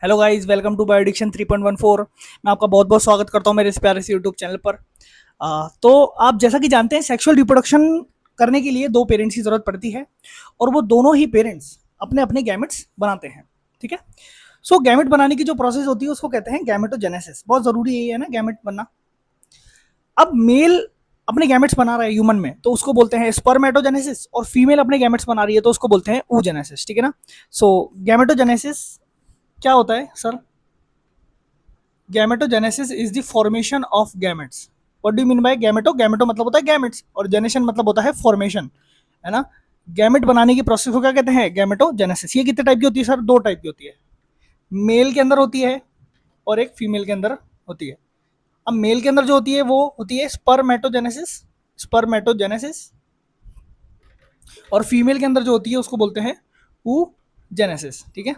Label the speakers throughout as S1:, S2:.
S1: Hello guys, welcome to Biodiction 3.14। मैं आपका बहुत बहुत स्वागत करता हूं मेरे इस प्यारे से यूट्यूब चैनल पर। तो आप जैसा कि जानते हैं, सेक्सुअल रिप्रोडक्शन करने के लिए दो पेरेंट्स की जरूरत पड़ती है और वो दोनों ही पेरेंट्स अपने अपने गैमेट्स बनाते हैं। ठीक है। सो गैमेट बनाने की जो प्रोसेस होती है उसको कहते हैं गैमेटोजेनेसिस। बहुत जरूरी है ना गैमेट बनना। अब मेल अपने गैमेट्स बना रहा है ह्यूमन में तो उसको बोलते हैं स्पर्मेटोजेनेसिस, और फीमेल अपने गैमेट्स बना रही है तो उसको बोलते हैं oogenesis। ठीक है ना। सो गैमेटोजेनेसिस क्या होता है sir? Gametogenesis is the formation of gametes. What do you mean by gameto? Gameto मतलब होता है गैमेट्स और जेनेशन मतलब होता है फॉर्मेशन, है ना। गैमेट बनाने की प्रोसेस को क्या कहते हैं? गैमेटोजेनेसिस। ये कितने टाइप की होती है सर? दो टाइप की होती है। मेल के अंदर होती है और एक फीमेल के अंदर होती है। अब मेल के अंदर जो होती है वो होती है स्पर्मेटोजेनेसिस, स्पर्मेटोजेनेसिस। और फीमेल के अंदर जो होती है उसको बोलते हैं oogenesis। ठीक है।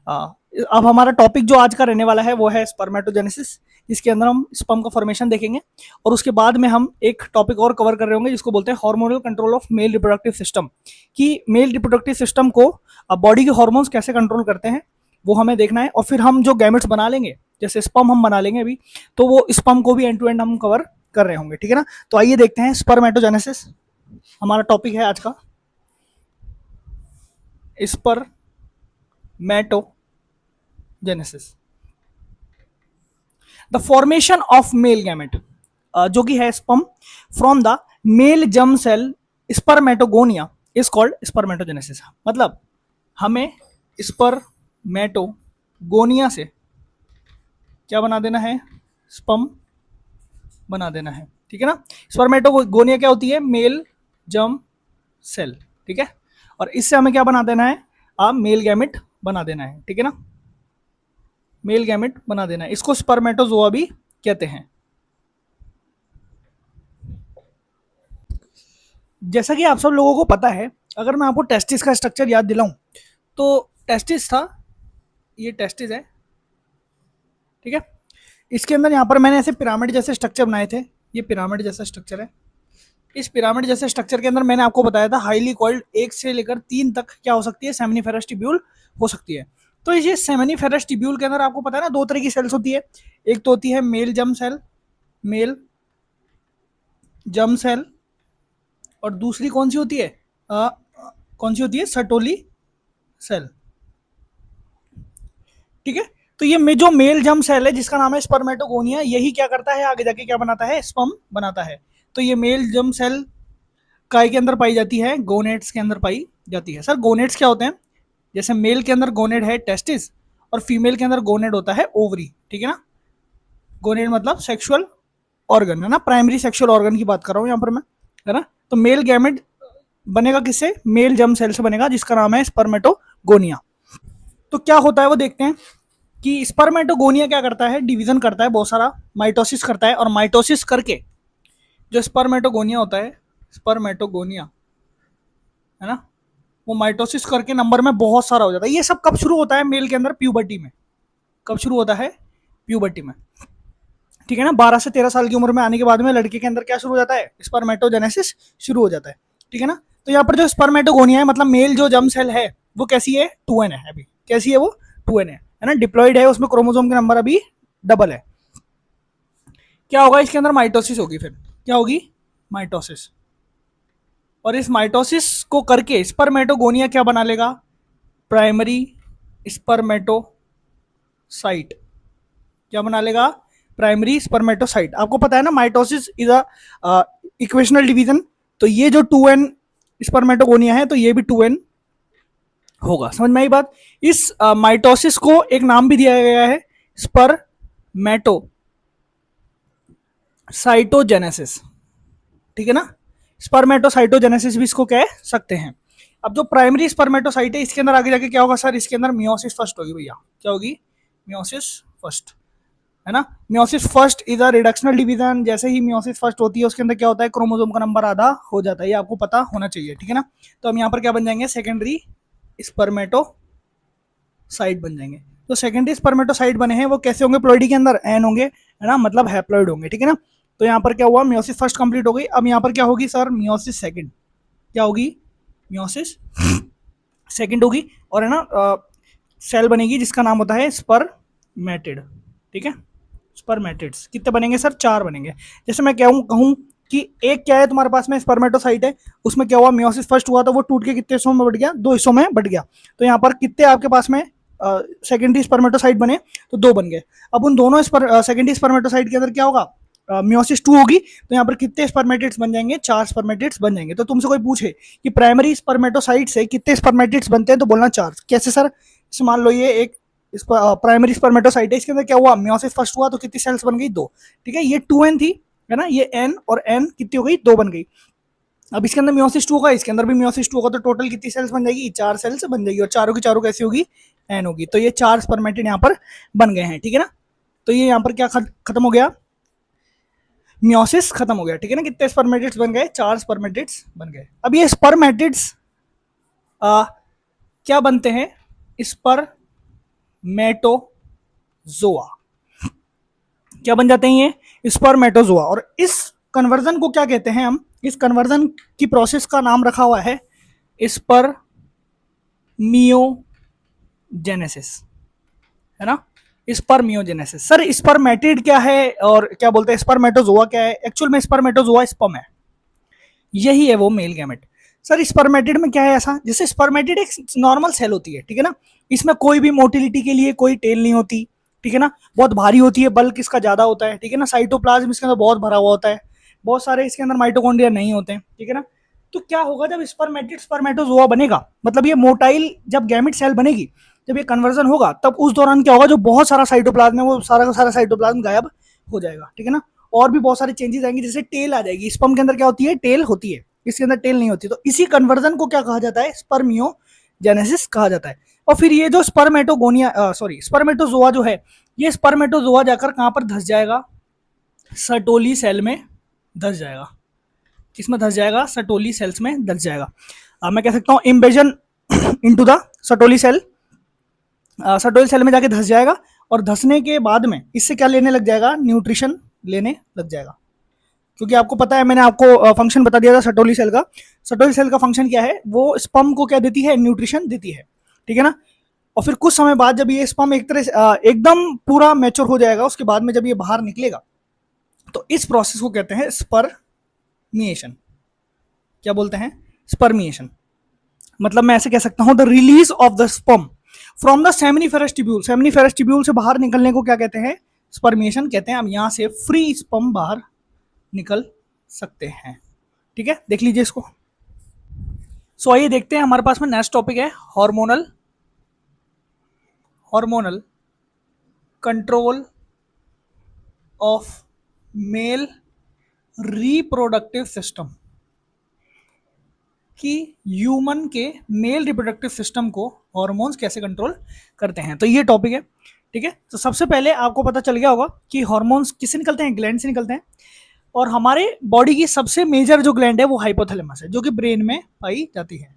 S1: अब हमारा टॉपिक जो आज का रहने वाला है वो है स्पर्मेटोजेनेसिस। इसके अंदर हम स्पर्म का फॉर्मेशन देखेंगे और उसके बाद में हम एक टॉपिक और कवर कर रहे होंगे जिसको बोलते हैं hormonal control of male reproductive system. कि मेल रिप्रोडक्टिव सिस्टम को बॉडी के हार्मोन्स कैसे कंट्रोल करते हैं वो हमें देखना है। और फिर हम जो गैमेट्स बना लेंगे, जैसे स्पर्म हम बना लेंगे अभी, तो वो स्पर्म को भी एंड टू एंड हम कवर कर रहे होंगे। ठीक है ना। तो आइए देखते हैं स्पर्मेटोजेनेसिस। हमारा टॉपिक है आज का spermatogenesis, the formation of male gamete, जो कि है sperm from the male germ cell spermatogonia is called spermatogenesis. मतलब हमें स्पर्मेटोगोनिया से क्या बना देना है? स्पर्म बना देना है। ठीक है ना। स्पर्मेटोगोनिया क्या होती है? Male germ cell. ठीक है। और इससे हमें क्या बना देना है? मेल गैमेट बना देना है। ठीक है ना। मेल गैमेट बना देना है। इसको स्पर्मेटोजोआ भी कहते हैं। जैसा कि आप सब लोगों को पता है, अगर मैं आपको टेस्टिस का स्ट्रक्चर याद दिलाऊं तो टेस्टिस था, ये टेस्टिस है। ठीक है। इसके अंदर यहाँ पर मैंने ऐसे पिरामिड जैसे स्ट्रक्चर बनाए थे। ये पिरामिड जैसा स्ट्रक्चर है। इस पिरामिड जैसे स्ट्रक्चर के अंदर मैंने आपको बताया था हाईली कॉइल्ड 1 से लेकर 3 तक क्या हो सकती है? सेमिनिफेरस ट्यूब्यूल हो सकती है। तो ये सेमिनिफेरस ट्यूब्यूल के अंदर आपको पता है ना, दो तरह की सेल्स होती है। एक तो होती है male germ cell, male germ cell, और दूसरी कौन सी होती है? कौन सी होती है? Sertoli cell. ठीक है। तो ये जो मेल जर्म सेल है जिसका नाम है स्पर्मेटोगोनिया, यही क्या करता है? आगे जाके क्या बनाता है? स्पर्म बनाता है। तो ये मेल जर्म सेल काय के अंदर पाई जाती है? गोनेट्स के अंदर पाई जाती है। सर गोनेट्स क्या होते हैं? जैसे मेल के अंदर गोनेड है टेस्टिस और फीमेल के अंदर गोनेड होता है ओवरी। ठीक है ना। गोनेड मतलब सेक्सुअल ऑर्गन, है ना। प्राइमरी सेक्सुअल ऑर्गन की बात कर रहा हूँ यहाँ पर मैं, है ना। तो मेल गैमेट बनेगा किससे? मेल जर्म सेल से बनेगा जिसका नाम है स्पर्मेटोगोनिया। तो क्या होता है वो देखते हैं कि स्पर्मेटोगोनिया क्या करता है? डिवीजन करता है बहुत सारा, माइटोसिस करता है, और माइटोसिस करके जो स्पर्मेटोगोनिया होता है, स्पर्मेटोगोनिया, है ना, वो माइटोसिस करके नंबर में बहुत सारा हो जाता है। ये सब कब शुरू होता है मेल के अंदर? प्यूबर्टी में। कब शुरू होता है? प्यूबर्टी में। ठीक है ना। 12 से 13 साल की उम्र में आने के बाद में लड़के के अंदर क्या शुरू हो जाता है? स्पर्मेटोजेनेसिस शुरू हो जाता है। ठीक है ना। तो यहाँ पर जो स्पर्मेटोगोनिया है, मतलब मेल जो जर्म सेल है, वो कैसी है? 2n है अभी। कैसी है वो? 2n है ना। डिप्लॉइड है, उसमें क्रोमोसोम के नंबर अभी डबल है। क्या होगा इसके अंदर? माइटोसिस होगी। फिर क्या होगी? माइटोसिस। और इस माइटोसिस को करके स्पर्मेटोगोनिया क्या बना लेगा? Primary spermatocyte. क्या बना लेगा? Primary spermatocyte. आपको पता है ना, mitosis is a equational division. तो ये जो 2n स्पर्मेटोगोनिया है तो ये भी 2n होगा। समझ में आई बात? इस माइटोसिस को एक नाम भी दिया गया है, स्पर्मेटोसाइटोजेनेसिस। ठीक है ना। स्पर्मेटोसाइटोजेनेसिस भी इसको कह सकते हैं। अब जो प्राइमरी स्पर्मेटोसाइट है इसके अंदर आगे जाके क्या होगा सर? इसके अंदर मियोसिस फर्स्ट होगी भैया। क्या होगी? मियोसिस फर्स्ट, है ना। Meiosis first is a reductional division. जैसे ही मियोसिस फर्स्ट होती है उसके अंदर क्या होता है? क्रोमोसोम का नंबर आधा हो जाता है। ये आपको पता होना चाहिए। ठीक है ना। तो हम यहाँ पर क्या बन जाएंगे? सेकेंडरी स्पर्मेटोसाइट बन जाएंगे। तो सेकेंडरी स्पर्मेटोसाइट बने हैं वो कैसे होंगे? प्लॉइडी के अंदर एन होंगे, है ना, मतलब हैप्लॉइड होंगे। ठीक है ना। तो यहाँ पर क्या हुआ? मियोसिस फर्स्ट कंप्लीट हो गई। अब यहाँ पर क्या होगी सर? Meiosis second. क्या होगी? मियोसिस सेकंड होगी। और है ना, सेल बनेगी जिसका नाम होता है स्पर्मेटिड। ठीक है, स्पर्मेटिड्स कितने बनेंगे सर? 4 बनेंगे। जैसे मैं कहूँ कि एक क्या है तुम्हारे पास में स्पर्मेटोसाइट है, उसमें क्या हुआ, मियोसिस फर्स्ट हुआ तो वो टूट के कितने हिस्सों में बढ़ गया? 2 हिस्सों में बढ़ गया। तो यहाँ पर कितने आपके पास में सेकेंडरी स्पर्मेटोसाइट बने? तो 2 बन गए। अब उन दोनों सेकेंडरी स्पर्मेटोसाइट के अंदर क्या होगा? मियोसिस 2 होगी, तो यहाँ पर कितने स्पर्मेटिड्स बन जाएंगे? 4 स्पर्मेटिड्स बन जाएंगे। तो तुमसे कोई पूछे कि प्राइमरी स्पर्मेटोसाइट से कितने स्पर्मेटिड्स बनते हैं, तो बोलना 4। कैसे सर? मान लो ये एक प्राइमरी स्पर्मेटोसाइट है, इसके अंदर क्या हुआ, मियोसिस फर्स्ट हुआ तो कितनी सेल्स बन गई? 2। ठीक है, ये 2n थी, है ना, ये n और n कितनी हो गई? 2 बन गई। अब इसके अंदर मियोसिस 2 होगा, इसके अंदर भी मियोसिस 2 होगा, तो टोटल कितनी सेल्स बन जाएगी? 4 सेल्स बन जाएगी, और चारों की चारों कैसी होगी? n होगी। तो ये 4 स्पर्मेटिड यहाँ पर बन गए हैं। ठीक है ना, तो ये यहाँ पर क्या खत्म हो गया? मियोसिस खत्म हो गया। ठीक है ना, कितने स्पर्मेटिड्स बन गए? 4 स्पर्मेटिड्स बन गए। अब ये स्पर्मेटिड्स क्या बनते हैं? स्पर्मेटोजोआ। क्या बन जाते हैं? ये स्पर्मेटोजोआ। और इस कन्वर्जन को क्या कहते हैं हम? इस कन्वर्जन की प्रोसेस का नाम रखा हुआ है स्पर्मियोजेनेसिस, है ना, स्पर्मियोजेनेसिस। सर स्पर्मेटिड क्या है और क्या बोलते हैं स्पर्मेटोजोआ क्या है? एक्चुअल में स्पर्मेटोजोआ स्पर्म है, यही है वो मेल गैमेट। सर स्पर्मेटिड में क्या है ऐसा? जैसे स्पर्मेटिड एक नॉर्मल सेल होती है, ठीक है ना, इसमें कोई भी मोटिलिटी के लिए कोई टेल नहीं होती, ठीक है ना, बहुत भारी होती है, बल्क इसका ज्यादा होता है, ठीक है ना, साइटोप्लाज्म इसके अंदर बहुत भरा हुआ होता है, बहुत सारे इसके अंदर माइटोकॉन्ड्रिया नहीं होते हैं, ठीक है ना। तो क्या होगा जब स्पर्मेटिड स्पर्मेटोजोआ बनेगा, मतलब ये मोटाइल जब गैमेट सेल बनेगी, जब ये कन्वर्जन होगा, तब उस दौरान क्या होगा, जो बहुत सारा साइटोप्लाज्म है वो सारा का सारा साइटोप्लाज्म गायब हो जाएगा, ठीक है ना। और भी बहुत सारे चेंजेस आएंगे, जैसे टेल आ जाएगी। स्पर्म के अंदर क्या होती है? टेल होती है, इसके अंदर टेल नहीं होती। तो इसी कन्वर्जन को क्या कहा जाता है? स्पर्मियोजेनेसिस कहा जाता है। और फिर ये जो स्पर्मेटोजोआ जो है, ये स्पर्मेटोजोआ जाकर कहां पर धस जाएगा? सर्टोली सेल में धस जाएगा। किसमें धस जाएगा? सर्टोली सेल्स में धस जाएगा। मैं कह सकता हूं इम्बेजन into the Sertoli cell, Sertoli cell में जाके धस जाएगा, और धसने के बाद में इससे क्या लेने लग जाएगा? न्यूट्रिशन लेने लग जाएगा। क्योंकि आपको पता है, मैंने आपको फंक्शन बता दिया था सर्टोली सेल का। सर्टोली सेल का फंक्शन क्या है? वो स्पर्म को क्या देती है? न्यूट्रिशन देती है, ठीक है ना। और फिर कुछ समय बाद जब ये स्पर्म एक तरह से एकदम पूरा मैच्योर हो जाएगा, उसके बाद में जब ये बाहर निकलेगा, तो इस प्रोसेस को कहते हैं स्पर्मिएशन। क्या बोलते हैं? स्पर्मिएशन। मतलब मैं ऐसे कह सकता हूं, the release of the sperm from the seminiferous tubule. Seminiferous tubule से बाहर निकलने को क्या कहते हैं? स्पर्मिएशन कहते हैं। अब यहां से फ्री स्पर्म बाहर निकल सकते हैं, ठीक है। देख लीजिए इसको। सो आइए देखते हैं, हमारे पास में नेक्स्ट टॉपिक है hormonal control of male reproductive system, कि ह्यूमन के मेल रिप्रोडक्टिव सिस्टम को हार्मोन्स कैसे कंट्रोल करते हैं। तो ये टॉपिक है, ठीक है। तो सबसे पहले आपको पता चल गया होगा कि हार्मोन्स किससे निकलते हैं? ग्लैंड से निकलते हैं। और हमारे बॉडी की सबसे मेजर जो ग्लैंड है वो हाइपोथैलेमस है, जो कि ब्रेन में पाई जाती है।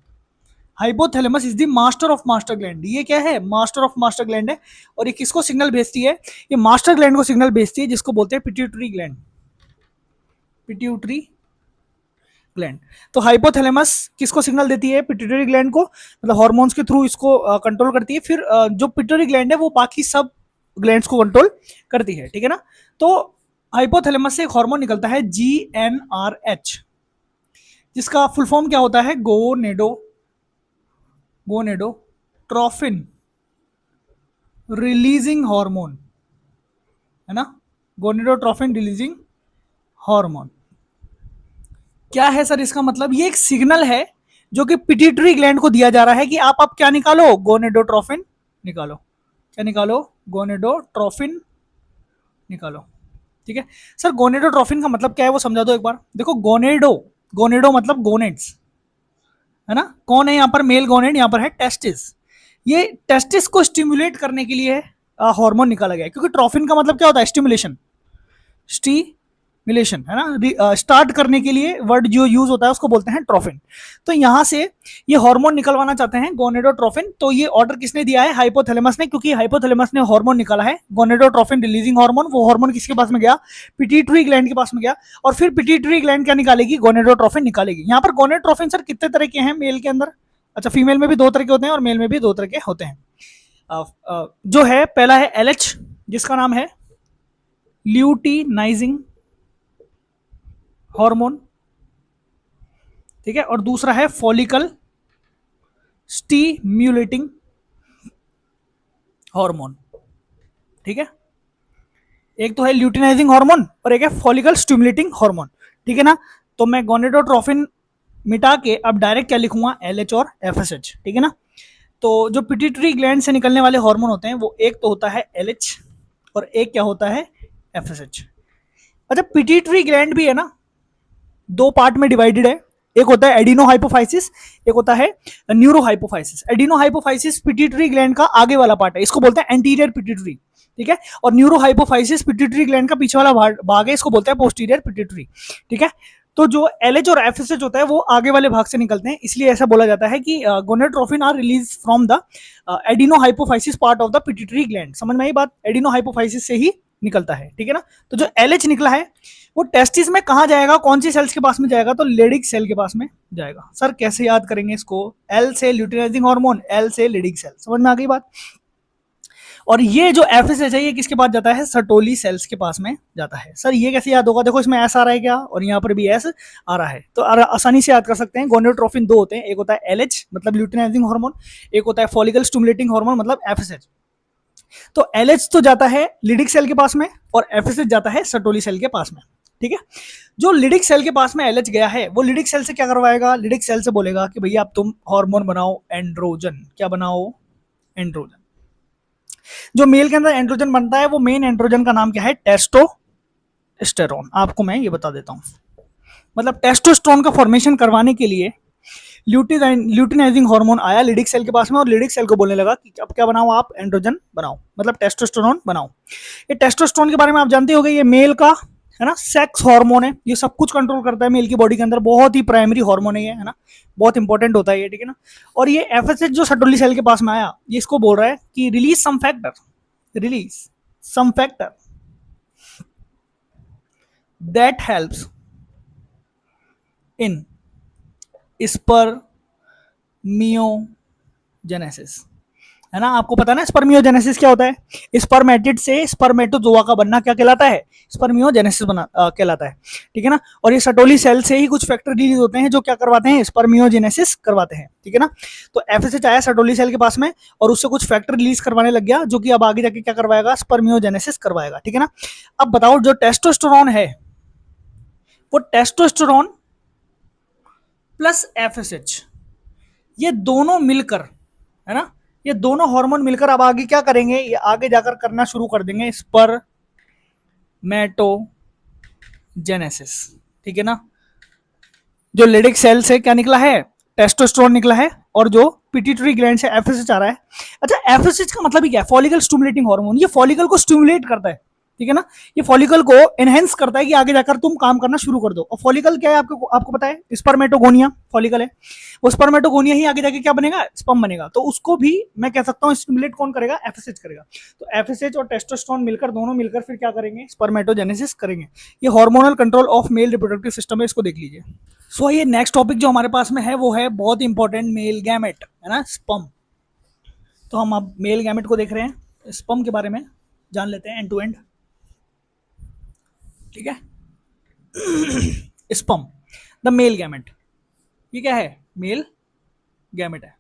S1: Hypothalamus is the master of master gland. ये क्या है? मास्टर ऑफ मास्टर ग्लैंड है। और ये किसको सिग्नल भेजती है? ये मास्टर ग्लैंड को सिग्नल भेजती है, जिसको बोलते हैं पिट्यूटरी ग्लैंड। Pituitary gland. तो हाइपोथैलेमस किसको सिग्नल देती है? पिट्यूटरी ग्लैंड को, मतलब हार्मोन्स के थ्रू इसको कंट्रोल करती है। फिर जो पिट्यूटरी ग्लैंड है वो बाकी सब ग्लैंड्स को कंट्रोल करती है, ठीक है ना। तो हाइपोथैलेमस से एक हार्मोन निकलता है GnRH, जिसका फुल फॉर्म क्या होता है? गोनेडोट्रोफिन रिलीजिंग हार्मोन, है ना। गोनेडोट्रोफिन रिलीजिंग हार्मोन क्या है सर इसका मतलब? ये एक सिग्नल है जो कि पिट्यूटरी ग्लैंड को दिया जा रहा है कि आप क्या निकालो? गोनेडोट्रोफिन निकालो। क्या निकालो? गोनेडोट्रोफिन निकालो, ठीक है। सर गोनेडोट्रोफिन का मतलब क्या है वो समझा दो एक बार। देखो, गोनेडो मतलब गोनेड्स, है ना। कौन है यहाँ पर? मेल गोनेड, यहाँ पर है टेस्टिस। ये टेस्टिस को स्टिमुलेट करने के लिए हार्मोन निकाला गया है, क्योंकि ट्रोफिन का मतलब क्या होता है? स्टिमुलेशन, स्टिमुलेशन, है ना। स्टार्ट करने के लिए वर्ड जो यूज होता है उसको बोलते हैं ट्रोफिन। तो यहां से ये हार्मोन निकलवाना चाहते हैं, गोनेडोट्रोफिन। तो ये ऑर्डर किसने दिया है? हाइपोथैलेमस ने, क्योंकि हाइपोथैलेमस ने हार्मोन निकाला है गोनेडोट्रोफिन रिलीजिंग हार्मोन। वो हार्मोन किसके पास में गया? पिट्यूटरी ग्लैंड के पास में गया। और फिर पिट्यूटरी ग्लैंड क्या निकालेगी? गोनेडोट्रोफिन निकालेगी। यहाँ पर गोनेडोट्रोफिन सर कितने तरह के हैं मेल के अंदर? अच्छा, फीमेल में भी 2 तरह के होते हैं और मेल में भी 2 तरह के होते हैं। जो है पहला है LH जिसका नाम है ल्यूटिनाइजिंग हार्मोन, ठीक है, और दूसरा है फॉलिकल स्टिम्युलेटिंग हार्मोन, ठीक है। एक तो है ल्यूटिनाइजिंग हार्मोन और एक है फॉलिकल स्टिमुलेटिंग हार्मोन, ठीक है ना। तो मैं गोनेडोट्रोफिन मिटा के अब डायरेक्ट क्या लिखूंगा, LH और FSH, ठीक है ना। तो जो पिट्यूटरी ग्लैंड से निकलने वाले हार्मोन होते हैं वो एक तो होता है LH और एक क्या होता है FSH। अच्छा, पिट्यूटरी ग्लैंड भी है ना, दो पार्ट में डिवाइडेड है, एक होता है एडिनो हाइपोफाइसिस, एक होता है neuro hypophysis. Adeno hypophysis pituitary gland का आगे वाला पार्ट है, इसको बोलते हैं एंटीरियर पिट्यूटरी, ठीक है। और न्यूरो हाइपोफाइसिस पिट्यूटरी ग्लैंड का पीछे वाला भाग है, इसको बोलते हैं पोस्टीरियर पिट्यूटरी, ठीक है। तो जो LH और FSH होता है वो आगे वाले भाग से निकलते हैं, इसलिए ऐसा बोला जाता है कि gonadotrophin are release from the adenohypophysis part of the pituitary gland. समझ में आई बात, एडिनो हाइपोफाइसिस से ही निकलता है, ठीक है ना। तो जो LH निकला है वो टेस्टिस में कहाँ जाएगा, कौन सी सेल्स के पास में जाएगा, तो लेडिक सेल के पास में जाएगा। सर कैसे याद करेंगे इसको, L से ल्यूटिनाइजिंग हार्मोन, L से लेडिक सेल, समझ में आ गई बात। और ये जो FSH है ये किसके पास जाता है, सर्टोली सेल्स के पास में जाता है। सर ये कैसे याद होगा, देखो इसमें S आ रहा है क्या, और यहाँ पर भी S आ रहा है, तो आसानी से याद कर सकते हैं। गोनेडोट्रोफिन दो होते हैं, एक होता है LH मतलब ल्यूटिनाइजिंग हार्मोन, एक होता है फॉलिकल स्टिमुलेटिंग हार्मोन मतलब FSH। तो LH तो जाता है लिडिक सेल के पास में और FSH जाता है सर्टोली सेल के पास में, ठीक है। जो लिडिक सेल के पास में LH गया है वो लिडिक सेल से क्या करवाएगा, लिडिक सेल से बोलेगा कि भैया अब तुम हार्मोन बनाओ एंड्रोजन, क्या बनाओ, एंड्रोजन। जो मेल के अंदर एंड्रोजन बनता है वो मेन एंड्रोजन का नाम क्या है, टेस्टोस्टेरोन। आपको मैं ये बता देता हूं, मतलब टेस्टोस्टेरोन का फॉर्मेशन करवाने के लिए ल्यूटिनाइजिंग हार्मोन आया लिडिक सेल के पास में और लिडिक सेल को बोलने लगा कि अब क्या बनाओ आप, एंड्रोजन बनाओ, मतलब टेस्टोस्टेरोन बनाओ। ये टेस्टोस्टेरोन के बारे में आप जानते होंगे, ये मेल का है ना सेक्स हार्मोन है, ये सब कुछ कंट्रोल करता है मेल की बॉडी के अंदर, बहुत ही प्राइमरी हार्मोन है ये, है ना, बहुत इंपॉर्टेंट होता है ये, ठीक है ना। और ये FSH जो सर्टोली सेल के पास में आया ये इसको बोल रहा है कि release some factor that helps in spermiogenesis, है ना। आपको पता है ना स्पर्मियोजेनेसिस क्या होता है, स्पर्मेटिड से स्पर्मेटोजोआ का बनना क्या कहलाता है, स्पर्मियोजेनेसिस कहलाता है, ठीक है ना। और ये सर्टोली सेल से ही कुछ फैक्टर रिलीज होते हैं जो क्या करवाते हैं, स्पर्मियोजेनेसिस करवाते हैं, ठीक है ना। तो FSH आया सर्टोली सेल के पास में और उससे कुछ फैक्टर रिलीज करवाने लग गया जो कि अब आगे जाके क्या करवाएगा, स्पर्मियोजेनेसिस करवाएगा, ठीक है ना। अब बताओ जो टेस्टोस्टेरोन है वो टेस्टोस्टेरोन प्लस FSH ये दोनों मिलकर, है ना, ये दोनों हार्मोन मिलकर अब आगे क्या करेंगे, ये आगे जाकर करना शुरू कर देंगे स्पर्मेटोजेनेसिस, ठीक है ना। जो लेडिक सेल से क्या निकला है, टेस्टोस्टेरोन निकला है, और जो पिट्यूटरी ग्लैंड से FSH आ रहा है। अच्छा, FSH का मतलब ही क्या है, फॉलिकल स्टिमुलेटिंग हार्मोन, ये फॉलिकल को स्टिमुलेट करता है, ठीक है ना। ये फॉलिकल को एनहेंस करता है कि आगे जाकर तुम काम करना शुरू कर दो। और फॉलिकल क्या है आपको आपको पता है, स्पर्मेटोगोनिया फॉलिकल है, वो स्पर्मेटोगोनिया ही आगे जाके क्या बनेगा, स्पर्म बनेगा। तो उसको भी मैं कह सकता हूँ स्टिमुलेट कौन करेगा, FSH करेगा। तो FSH और टेस्टोस्टेरोन मिलकर दोनों मिलकर फिर क्या करेंगे, स्पर्मेटोजेनेसिस करेंगे। ये hormonal control of male reproductive system है, इसको देख लीजिए। सो ये नेक्स्ट टॉपिक जो हमारे पास में है वो है बहुत इंपॉर्टेंट, मेल गैमेट, है ना, स्पर्म। तो हम अब मेल गैमेट को देख रहे हैं, स्पर्म के बारे में जान लेते हैं एंड टू एंड, ठीक है। स्पर्म द मेल गैमेट, ये क्या है, मेल गैमेट है,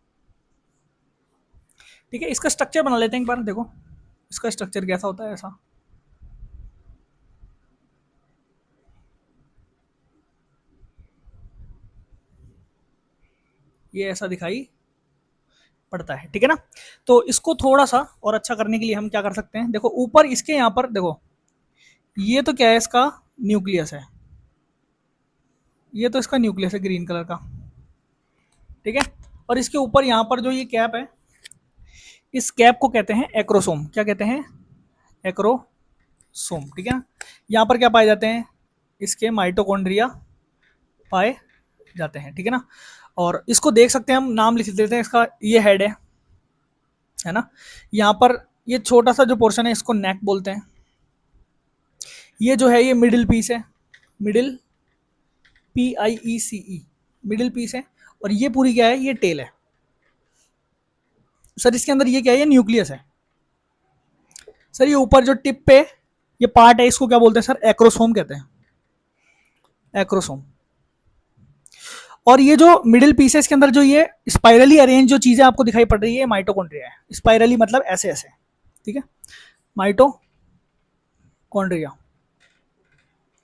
S1: ठीक है। इसका स्ट्रक्चर बना लेते हैं एक बार, देखो इसका स्ट्रक्चर कैसा होता है, ऐसा ये ऐसा दिखाई पड़ता है, ठीक है ना। तो इसको थोड़ा सा और अच्छा करने के लिए हम क्या कर सकते हैं, देखो ऊपर इसके यहाँ पर देखो, ये तो क्या है, इसका न्यूक्लियस है, ये तो इसका न्यूक्लियस है ग्रीन कलर का, ठीक है। और इसके ऊपर यहाँ पर जो ये कैप है, इस कैप को कहते हैं एक्रोसोम, क्या कहते हैं, एक्रोसोम, ठीक है ना। यहाँ पर क्या पाए जाते हैं, इसके माइटोकॉन्ड्रिया पाए जाते हैं, ठीक है ना। और इसको देख सकते हैं हम, नाम लिख देते हैं इसका, ये हेड है ना। यहाँ पर ये छोटा सा जो पोर्शन है इसको नेक बोलते हैं, ये जो है ये मिडिल पीस है, मिडिल PIECE, मिडिल पीस है। और ये पूरी क्या है, ये टेल है, सर इसके अंदर ये क्या है, ये न्यूक्लियस है सर। ये ऊपर जो टिप पे ये पार्ट है इसको क्या बोलते हैं सर, एक्रोसोम कहते हैं, एक्रोसोम। और ये जो मिडिल पीस है इसके अंदर जो ये स्पाइरली अरेंज जो चीजें आपको दिखाई पड़ रही है, माइटोकॉन्ड्रिया है। स्पाइरली मतलब ऐसे ऐसे, ठीक है, माइटोकॉन्ड्रिया,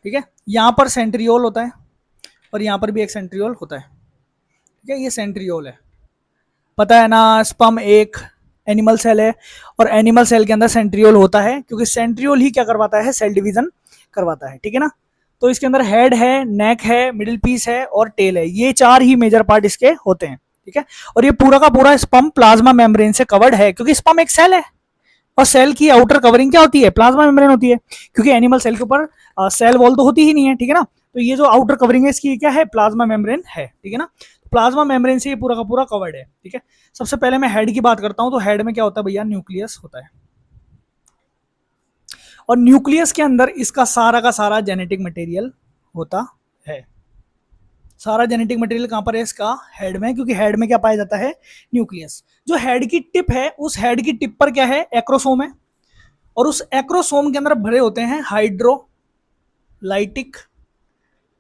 S1: ठीक है। यहां पर सेंट्रियोल होता है और यहां पर भी एक सेंट्रियोल होता है, ठीक है, ये सेंट्रियोल है, पता है ना। स्पर्म एक एनिमल सेल है और एनिमल सेल के अंदर सेंट्रियोल होता है, क्योंकि सेंट्रियोल ही क्या करवाता है, सेल डिवीजन करवाता है, ठीक है ना। तो इसके अंदर हेड है, नेक है, मिडिल पीस है और टेल है, ये चार ही मेजर पार्ट इसके होते हैं, ठीक है। और ये पूरा का पूरा स्पर्म प्लाज्मा मेम्ब्रेन से कवर्ड है, क्योंकि स्पर्म एक सेल है और सेल की आउटर कवरिंग क्या होती है, प्लाज्मा मेम्ब्रेन होती है, क्योंकि एनिमल सेल के ऊपर सेल वॉल तो होती ही नहीं है, ठीक है ना। तो ये जो आउटर कवरिंग है इसकी क्या है, प्लाज्मा मेम्ब्रेन है, ठीक है ना। प्लाज्मा मेम्ब्रेन से ये पूरा का पूरा कवर्ड है, ठीक है। सबसे पहले मैं हेड की बात करता हूं, तो हेड में क्या होता है भैया, न्यूक्लियस होता है। और न्यूक्लियस के अंदर इसका सारा का सारा जेनेटिक मटेरियल होता है। सारा जेनेटिक मटेरियल कहां पर है इसका, हेड में, क्योंकि हेड में क्या पाया जाता है, न्यूक्लियस। जो हेड की टिप है उस हेड की टिप पर क्या है, एक्रोसोम है, और उस एक्रोसोम के अंदर भरे होते हैं हाइड्रोलाइटिक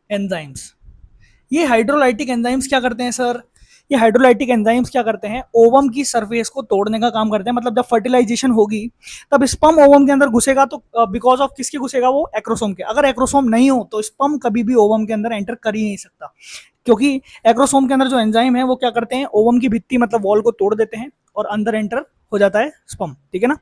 S1: एंजाइम्स। ये हाइड्रोलाइटिक एंजाइम्स क्या करते हैं सर, ये हाइड्रोलाइटिक एंजाइम्स क्या करते हैं, ओवम की सरफेस को तोड़ने का काम करते हैं। मतलब जब फर्टिलाइजेशन होगी तब स्पर्म ओवम के अंदर घुसेगा, तो बिकॉज ऑफ किसके घुसेगा, वो एक्रोसोम के। अगर एक्रोसोम नहीं हो तो स्पर्म कभी भी ओवम के अंदर एंटर कर ही नहीं सकता, क्योंकि एक्रोसोम के अंदर जो एंजाइम है वो क्या करते हैं, ओवम की भित्ति मतलब वॉल को तोड़ देते हैं और अंदर एंटर हो जाता है स्पर्म, ठीक है ना।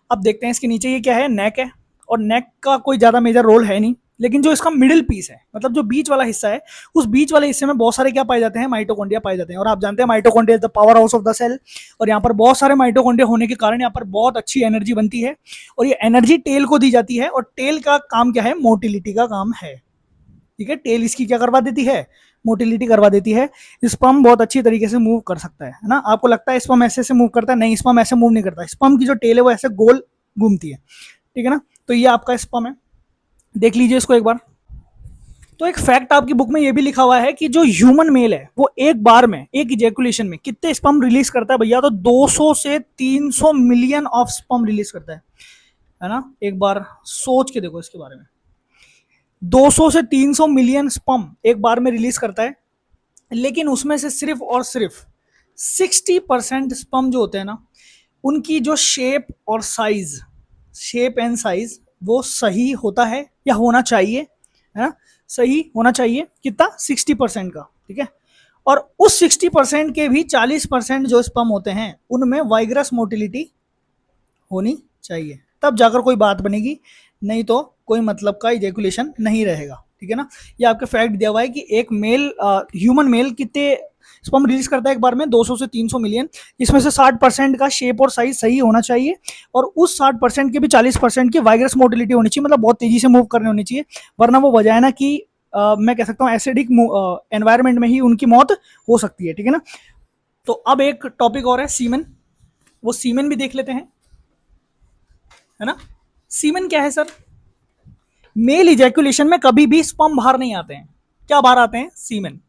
S1: अब देखते हैं इसके नीचे ये क्या है, नेक है, और नेक का कोई ज्यादा मेजर रोल है नहीं, लेकिन जो इसका मिडिल पीस है, मतलब जो बीच वाला हिस्सा है, उस बीच वाले हिस्से में बहुत सारे क्या पाए जाते हैं, माइटोकॉन्ड्रिया पाए जाते हैं। और आप जानते हैं mitochondria is the power house of the cell, और यहाँ पर बहुत सारे माइटोकॉन्ड्रिया होने के कारण यहाँ पर बहुत अच्छी एनर्जी बनती है, और ये एनर्जी टेल को दी जाती है, और टेल का काम क्या है, मोटिलिटी का काम है, ठीक है। टेल इसकी क्या करवा देती है, मोटिलिटी करवा देती है। स्पर्म बहुत अच्छी तरीके से मूव कर सकता है ना। आपको लगता है स्पर्म ऐसे से मूव करता है, नहीं, स्पर्म ऐसे मूव नहीं करता। स्पर्म की जो टेल है वो ऐसे गोल घूमती है, ठीक है ना। तो ये आपका स्पर्म है, देख लीजिए इसको एक बार। तो एक फैक्ट आपकी बुक में ये भी लिखा हुआ है कि जो ह्यूमन मेल है वो एक बार में, एक इजैकुलेशन में कितने स्पर्म रिलीज करता है भैया, तो 200 से 300 मिलियन ऑफ स्पर्म रिलीज करता है ना। एक बार सोच के देखो इसके बारे में, 200 से 300 मिलियन स्पर्म एक बार में रिलीज करता है, लेकिन उसमें से सिर्फ और सिर्फ 60% स्पर्म जो होते हैं ना, उनकी जो शेप और साइज, शेप एंड साइज वो सही होता है या होना चाहिए, है ना, सही होना चाहिए, कितना, 60% का, ठीक है। और उस 60% के भी 40% जो स्पर्म होते हैं उनमें वाइग्रस मोटिलिटी होनी चाहिए, तब जाकर कोई बात बनेगी, नहीं तो कोई मतलब का इजैकुलेशन नहीं रहेगा, ठीक है ना। ये आपके फैक्ट दिया हुआ है कि एक मेल, ह्यूमन मेल कितने स्पर्म रिलीज करता है एक बार में, 200 से 300 मिलियन, इसमें से 60% का शेप और साइज सही होना चाहिए, और उस 60% के भी 40% की वाइग्रस मोटिलिटी होनी चाहिए, मतलब बहुत तेजी से मूव करने होनी चाहिए, वरना वो वजाइना की मैं कह सकता हूँ एसिडिक एनवायरमेंट में ही उनकी मौत हो सकती है, ठीक है ना। तो अब एक टॉपिक और है, सीमन, वो सीमन भी देख लेते हैं, है ना। सीमन क्या है सर, मेल इजैकुलेशन में कभी भी स्पर्म बाहर नहीं आते हैं, क्या बाहर आते हैं, सीमन,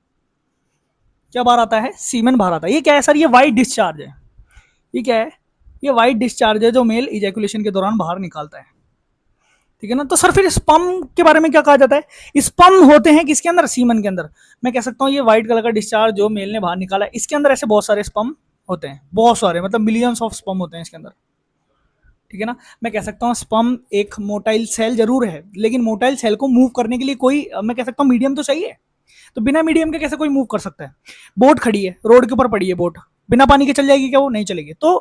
S1: क्या बाहर आता है, सीमन बाहर आता है। ये क्या है सर, ये वाइट डिस्चार्ज है, ये क्या है, ये वाइट डिस्चार्ज है जो मेल इजैकुलेशन के दौरान बाहर निकालता है, ठीक है ना। तो सर फिर स्पर्म के बारे में क्या कहा जाता है, स्पर्म होते हैं किसके अंदर, सीमन के अंदर। मैं कह सकता हूँ ये व्हाइट कलर का डिस्चार्ज जो मेल ने बाहर निकाला है, इसके अंदर ऐसे बहुत सारे स्पर्म होते हैं, बहुत सारे, मतलब मिलियंस ऑफ स्पर्म होते हैं इसके अंदर, ठीक है ना। मैं कह सकता हूँ स्पर्म एक मोटाइल सेल जरूर है, लेकिन मोटाइल सेल को मूव करने के लिए कोई, मैं कह सकता हूँ मीडियम तो चाहिए, तो बिना मीडियम के कैसे कोई मूव कर सकता है। बोट खड़ी है, रोड के ऊपर पड़ी है बोट, बिना पानी के चल जाएगी क्या, वो नहीं चलेगी। तो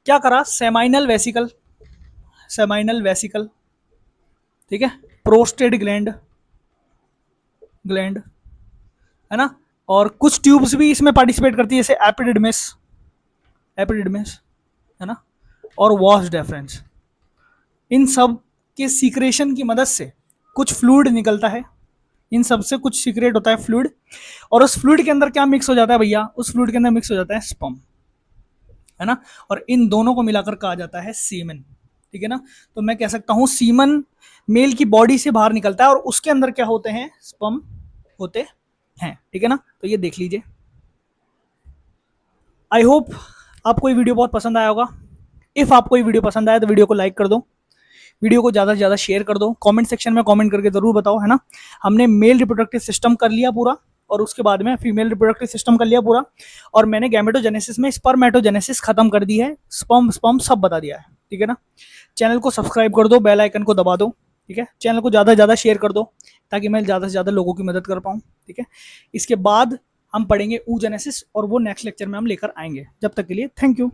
S1: क्या करा, सेमाइनल वेसिकल, सेमाइनल वेसिकल, ठीक है, प्रोस्टेट ग्लैंड, ग्लैंड, है ना, और कुछ ट्यूब्स भी इसमें पार्टिसिपेट करती है, जैसे एपिडिडमिस, एपिडिडमिस, है ना, और वॉश डेफरेंस। इन सब के सीक्रेशन की मदद से कुछ फ्लूइड निकलता है, इन सब से कुछ सीक्रेट होता है फ्लूइड, और उस फ्लूइड के अंदर क्या मिक्स हो जाता है भैया, उस फ्लूइड के अंदर मिक्स हो जाता है स्पर्म, है ना, और इन दोनों को मिलाकर कहा जाता है सीमन, ठीक है ना। तो मैं कह सकता हूं सीमन मेल की बॉडी से बाहर निकलता है और उसके अंदर क्या होते हैं, स्पर्म होते हैं, ठीक है ना। तो ये देख लीजिए, आई होप आपको ये वीडियो बहुत पसंद आया होगा। इफ़ आपको ये वीडियो पसंद आया तो वीडियो को लाइक कर दो, वीडियो को ज़्यादा से ज़्यादा शेयर कर दो, कमेंट सेक्शन में कमेंट करके ज़रूर बताओ, है ना। हमने मेल रिप्रोडक्टिव सिस्टम कर लिया पूरा, और उसके बाद में फीमेल रिप्रोडक्टिव सिस्टम कर लिया पूरा, और मैंने गैमेटोजेनेसिस में स्पर्मेटोजेनेसिस खत्म कर दी है, स्पर्म स्पर्म सब बता दिया है, ठीक है ना। चैनल को सब्सक्राइब कर दो, बेल आइकन को दबा दो, ठीक है। चैनल को ज़्यादा से ज़्यादा शेयर कर दो ताकि मैं ज़्यादा से ज़्यादा लोगों की मदद कर पाऊँ, ठीक है। इसके बाद हम पढ़ेंगे oogenesis, और वो नेक्स्ट लेक्चर में हम लेकर आएंगे। जब तक के लिए थैंक यू।